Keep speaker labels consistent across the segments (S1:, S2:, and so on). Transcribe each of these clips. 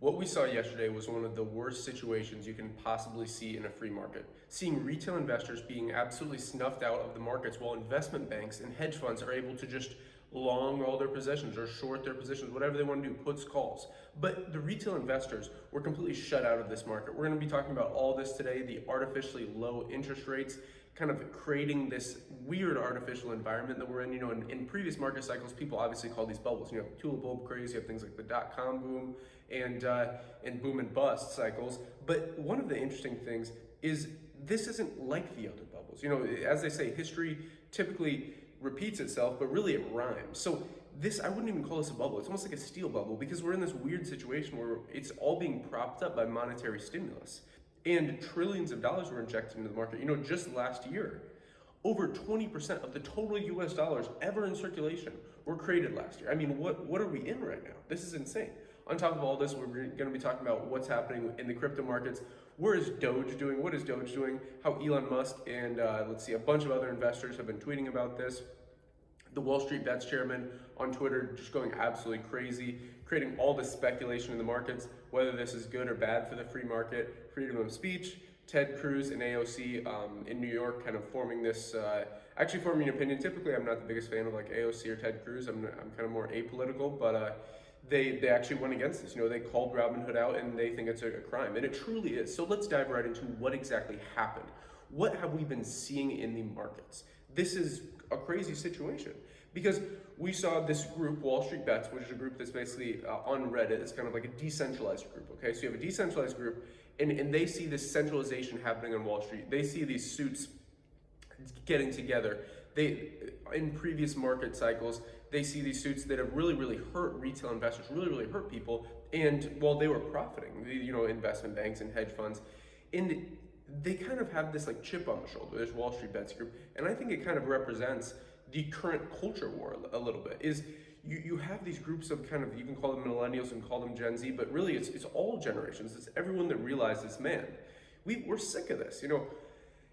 S1: What we saw yesterday was one of the worst situations you can possibly see in a free market. Seeing retail investors being absolutely snuffed out of the markets while investment banks and hedge funds are able to just long all their positions or short their positions, whatever they want to do, puts, calls. But the retail investors were completely shut out of this market. We're going to be talking about all this today, the artificially low interest rates, kind of creating this weird artificial environment that we're in. In previous market cycles, people obviously call these bubbles. Tulip bulb craze, you have things like the dot-com boom and boom and bust cycles. But one of the interesting things is this isn't like the other bubbles. As they say, history typically repeats itself, but really it rhymes. So this, I wouldn't even call this a bubble. It's almost like a steel bubble because we're in this weird situation where it's all being propped up by monetary stimulus. And trillions of dollars were injected into the market. Just last year, over 20% of the total US dollars ever in circulation were created last year. I mean, what are we in right now? This is insane. On top of all this, we're going to be talking about what's happening in the crypto markets. Where is Doge doing? What is Doge doing? How Elon Musk and a bunch of other investors have been tweeting about this. The Wall Street Bets chairman on Twitter just going absolutely crazy, creating all this speculation in the markets, whether this is good or bad for the free market, freedom of speech. Ted Cruz and AOC in New York kind of forming this, actually forming an opinion. Typically, I'm not the biggest fan of like AOC or Ted Cruz. I'm kind of more apolitical, but they actually went against this. They called Robinhood out and they think it's a crime, and it truly is. So let's dive right into what exactly happened. What have we been seeing in the markets? This is a crazy situation because we saw this group, Wall Street Bets, which is a group that's basically on Reddit. It's kind of like a decentralized group, okay? So you have a decentralized group and they see this centralization happening on Wall Street. They see these suits getting together. In previous market cycles, they see these suits that have really hurt retail investors, really hurt people. And while they were profiting, investment banks and hedge funds, and they kind of have this like chip on the shoulder, this Wall Street Bets group. And I think it kind of represents the current culture war a little bit. Is you have these groups of kind of, you can call them millennials and call them Gen Z, but really it's all generations. It's everyone that realizes, man, we're sick of this.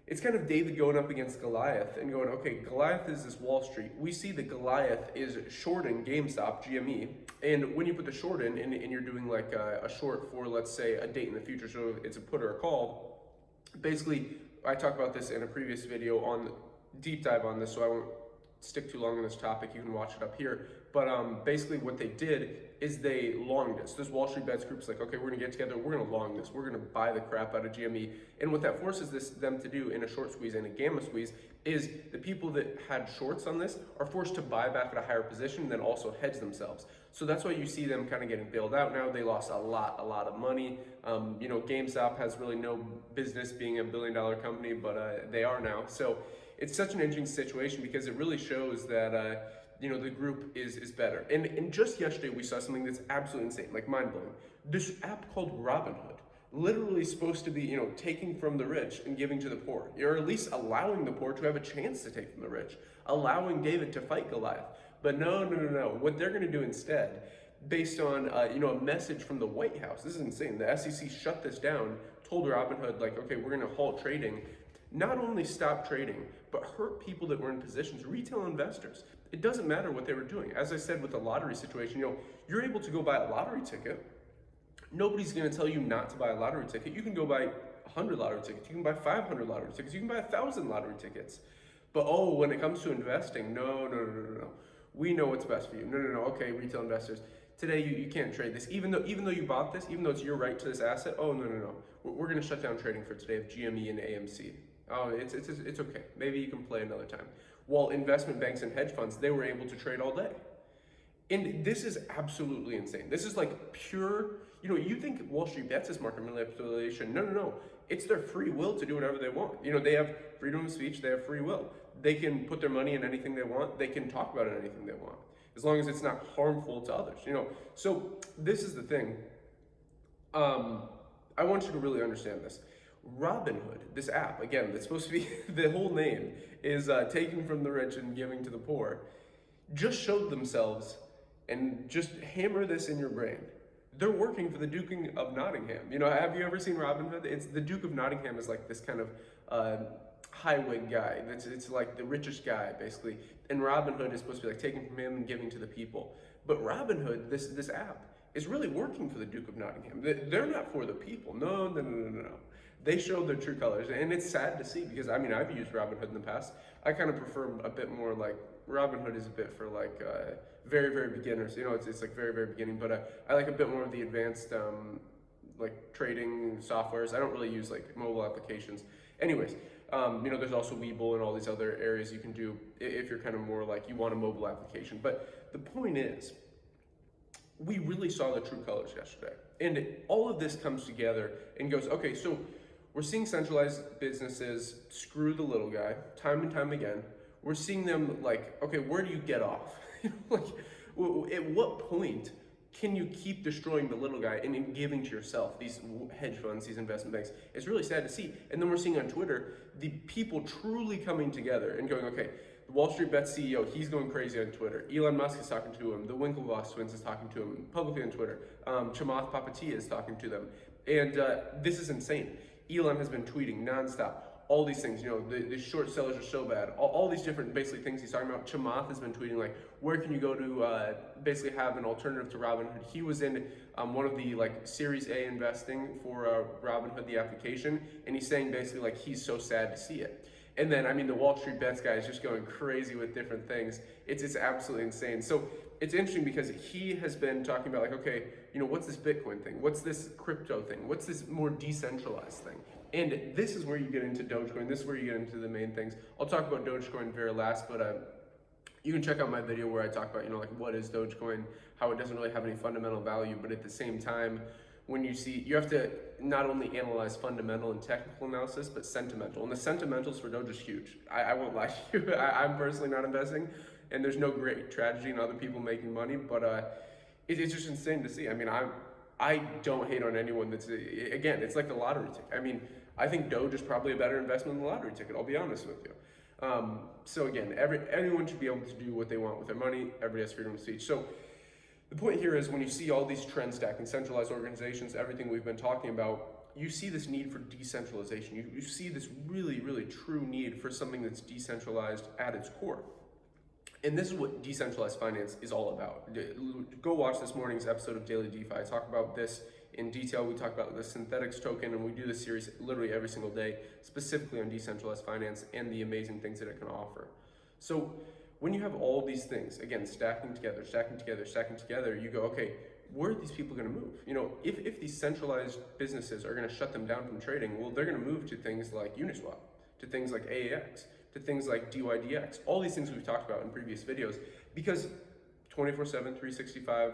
S1: It's kind of David going up against Goliath and going, okay, Goliath is this Wall Street. We see that Goliath is shorting GameStop, GME. And when you put the short in and you're doing like a short for, let's say, a date in the future, so it's a put or a call, basically, I talked about this in a previous video on deep dive on this, so I won't stick too long on this topic. You can watch it up here. But basically what they did is they longed this. This Wall Street Bets group's like, okay, we're gonna get together, we're gonna long this, we're gonna buy the crap out of GME. And what that forces them to do in a short squeeze and a gamma squeeze is the people that had shorts on this are forced to buy back at a higher position and then also hedge themselves. So that's why you see them kind of getting bailed out now. They lost a lot of money. GameStop has really no business being a billion-dollar company, but they are now. So it's such an interesting situation because it really shows that the group is better. And just yesterday we saw something that's absolutely insane, like mind-blowing. This app called Robinhood, literally supposed to be, taking from the rich and giving to the poor, or at least allowing the poor to have a chance to take from the rich, allowing David to fight Goliath. But no. What they're gonna do instead, based on a message from the White House, this is insane. The SEC shut this down, told Robinhood like, okay, we're gonna halt trading. Not only stop trading, but hurt people that were in positions, retail investors. It doesn't matter what they were doing. As I said with the lottery situation, you're able to go buy a lottery ticket. Nobody's gonna tell you not to buy a lottery ticket. You can go buy 100 lottery tickets, you can buy 500 lottery tickets, you can buy 1,000 lottery tickets. But when it comes to investing, no. We know what's best for you. No. Okay, retail investors, today you can't trade this. Even though you bought this, even though it's your right to this asset, no. We're gonna shut down trading for today of GME and AMC. Oh, it's okay. Maybe you can play another time. While investment banks and hedge funds, they were able to trade all day. And this is absolutely insane. This is like pure, you think Wall Street Bets is market manipulation. No. It's their free will to do whatever they want. They have freedom of speech, they have free will. They can put their money in anything they want. They can talk about anything they want, as long as it's not harmful to others, So this is the thing. I want you to really understand this. Robinhood, this app, again, that's supposed to be, the whole name is taking from the rich and giving to the poor, just showed themselves, and just hammer this in your brain. They're working for the Duke of Nottingham. Have you ever seen Robinhood? It's the Duke of Nottingham is like this kind of high wig guy. It's like the richest guy, basically. And Robinhood is supposed to be like taking from him and giving to the people. But Robinhood, this app, is really working for the Duke of Nottingham. They're not for the people. No, no, no, no, no, no. They show their true colors, and it's sad to see because I mean I've used Robinhood in the past. I kind of prefer a bit more like Robinhood is a bit for like very very beginners. You know, it's like very very beginning, but I like a bit more of the advanced like trading softwares. I don't really use like mobile applications. Anyways, you know, there's also Webull and all these other areas you can do if you're kind of more like you want a mobile application. But the point is, we really saw the true colors yesterday. And all of this comes together and goes, okay, so we're seeing centralized businesses screw the little guy time and time again. We're seeing them like, okay, where do you get off? Like, at what point can you keep destroying the little guy and giving to yourself, these hedge funds, these investment banks? It's really sad to see. And then we're seeing on Twitter, the people truly coming together and going, okay, the Wall Street Bets CEO, he's going crazy on Twitter. Elon Musk is talking to him. The Winklevoss twins is talking to him publicly on Twitter. Chamath Palihapitiya is talking to them. And this is insane. Elon has been tweeting nonstop. All these things, you know, the short sellers are so bad. All these different basically things he's talking about. Chamath has been tweeting like, where can you go to basically have an alternative to Robinhood? He was in one of the like Series A investing for Robinhood, the application, and he's saying basically like he's so sad to see it. And then, I mean, the Wall Street Bets guy is just going crazy with different things. It's absolutely insane. So it's interesting because he has been talking about like, okay, you know, what's this Bitcoin thing? What's this crypto thing? What's this more decentralized thing? And this is where you get into Dogecoin. This is where you get into the main things. I'll talk about Dogecoin very last, but you can check out my video where I talk about, you know, like what is Dogecoin, how it doesn't really have any fundamental value, but at the same time, when you see, you have to not only analyze fundamental and technical analysis, but sentimental. And the sentimentals for Doge is huge. I won't lie to you. I'm personally not investing, and there's no great tragedy in other people making money, but it's just insane to see. I mean, I don't hate on anyone that's, again, it's like the lottery ticket. I mean, I think Doge is probably a better investment than the lottery ticket, I'll be honest with you. So again, everyone should be able to do what they want with their money. Everybody has freedom of speech. So the point here is when you see all these trend stacking, centralized organizations, everything we've been talking about, you see this need for decentralization. You see this really, really true need for something that's decentralized at its core. And this is what decentralized finance is all about. Go watch this morning's episode of Daily DeFi. I talk about this in detail. We talk about the synthetics token, and we do this series literally every single day, specifically on decentralized finance and the amazing things that it can offer. So when you have all these things, again, stacking together, you go, okay, where are these people going to move? You know, if these centralized businesses are going to shut them down from trading, well, they're going to move to things like Uniswap, to things like AAX, to things like DYDX, all these things we've talked about in previous videos, because 24/7, 365,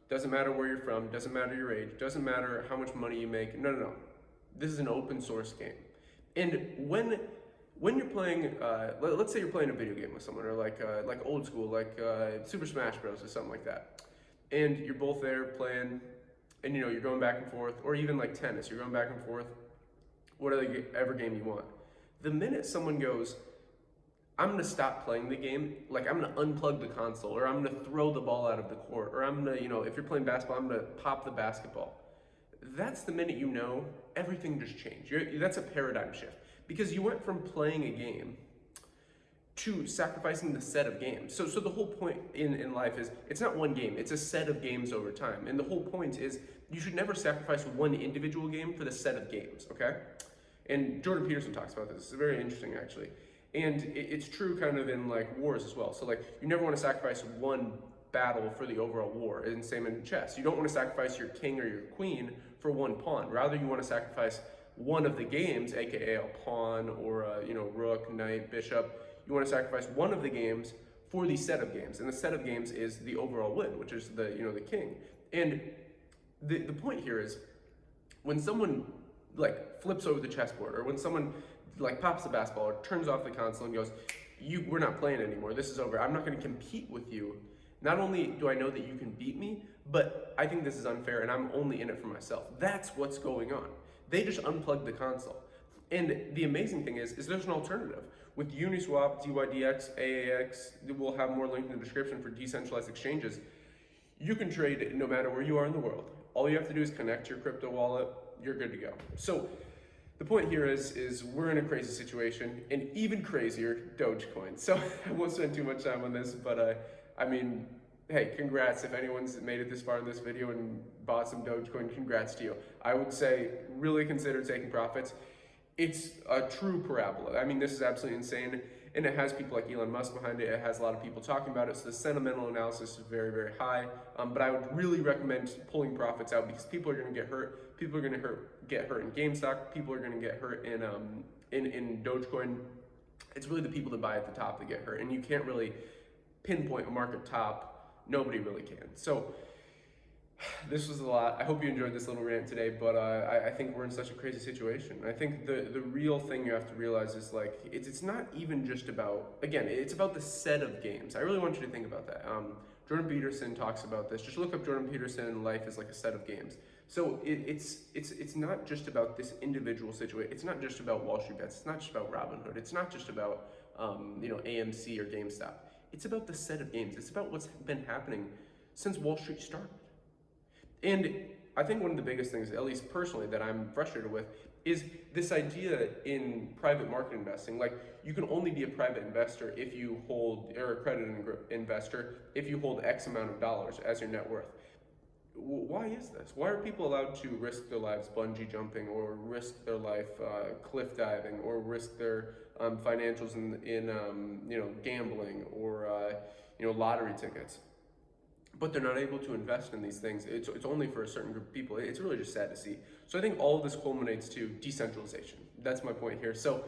S1: doesn't matter where you're from, doesn't matter your age, doesn't matter how much money you make. No. This is an open source game. And when you're playing, let's say you're playing a video game with someone, or like old school, like Super Smash Bros. Or something like that, and you're both there playing, and you know you're going back and forth, or even like tennis, you're going back and forth, whatever game you want. The minute someone goes, I'm gonna stop playing the game, like I'm gonna unplug the console, or I'm gonna throw the ball out of the court, or I'm gonna, you know, if you're playing basketball, I'm gonna pop the basketball. That's the minute you know everything just changed. That's a paradigm shift. Because you went from playing a game to sacrificing the set of games. So the whole point in life is, it's not one game, it's a set of games over time. And the whole point is, you should never sacrifice one individual game for the set of games, okay? And Jordan Peterson talks about this. It's very interesting, actually. And it's true kind of in like wars as well. So like, you never want to sacrifice one battle for the overall war, and same in chess. You don't want to sacrifice your king or your queen for one pawn. Rather, you want to sacrifice one of the games, aka a pawn or a, you know, rook, knight, bishop. You want to sacrifice one of the games for the set of games, and the set of games is the overall win, which is the, you know, the king. And the point here is, when someone like flips over the chessboard, or when someone like pops the basketball or turns off the console and goes, we're not playing anymore, this is over, I'm not going to compete with you. Not only do I know that you can beat me, but I think this is unfair and I'm only in it for myself. That's what's going on. They just unplugged the console. And the amazing thing is there's an alternative. With Uniswap, DYDX, AAX, we'll have more linked in the description for decentralized exchanges. You can trade no matter where you are in the world. All you have to do is connect your crypto wallet, you're good to go. So the point here is we're in a crazy situation, and even crazier, Dogecoin. So I won't spend too much time on this, but I mean, hey, congrats. If anyone's made it this far in this video and bought some Dogecoin, congrats to you. I would say really consider taking profits. It's a true parabola. I mean, this is absolutely insane. And it has people like Elon Musk behind it. It has a lot of people talking about it. So the sentimental analysis is very, very high. But I would really recommend pulling profits out because people are going to get hurt. People are going to get hurt in GameStop. People are going to get hurt in Dogecoin. It's really the people that buy at the top that get hurt. And you can't really pinpoint a market top. Nobody really can. So this was a lot. I hope you enjoyed this little rant today, but I think we're in such a crazy situation. I think the real thing you have to realize is like, it's not even just about, again, it's about the set of games. I really want you to think about that. Jordan Peterson talks about this. Just look up Jordan Peterson, life is like a set of games. So it's not just about this individual situation. It's not just about Wall Street Bets. It's not just about Robinhood. It's not just about AMC or GameStop. It's about the set of games. It's about what's been happening since Wall Street started. And I think one of the biggest things, at least personally, that I'm frustrated with is this idea in private market investing. Like, you can only be a private investor if you hold, or a accredited investor, if you hold X amount of dollars as your net worth. Why is this? Why are people allowed to risk their lives bungee jumping, or risk their life cliff diving, or risk their financials in gambling or lottery tickets? But they're not able to invest in these things. It's only for a certain group of people. It's really just sad to see. So I think all of this culminates to decentralization. That's my point here. So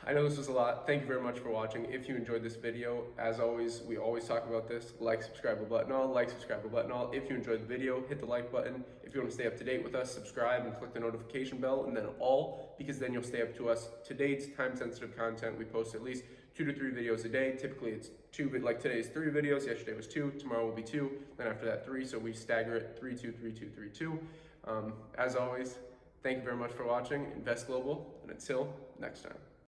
S1: I know this was a lot. Thank you very much for watching. If you enjoyed this video, as always, we always talk about this. Like, subscribe, button all. Like, subscribe, button all. If you enjoyed the video, hit the like button. If you want to stay up to date with us, subscribe and click the notification bell, and then all, because then you'll stay up to us to date, time-sensitive content. We post at least 2 to 3 videos a day. Typically it's 2, but like today's 3 videos, yesterday was 2, tomorrow will be 2, then after that 3, so we stagger it 3, 2, 3, 2, 3, 2. As always, thank you very much for watching. Invest global, and until next time.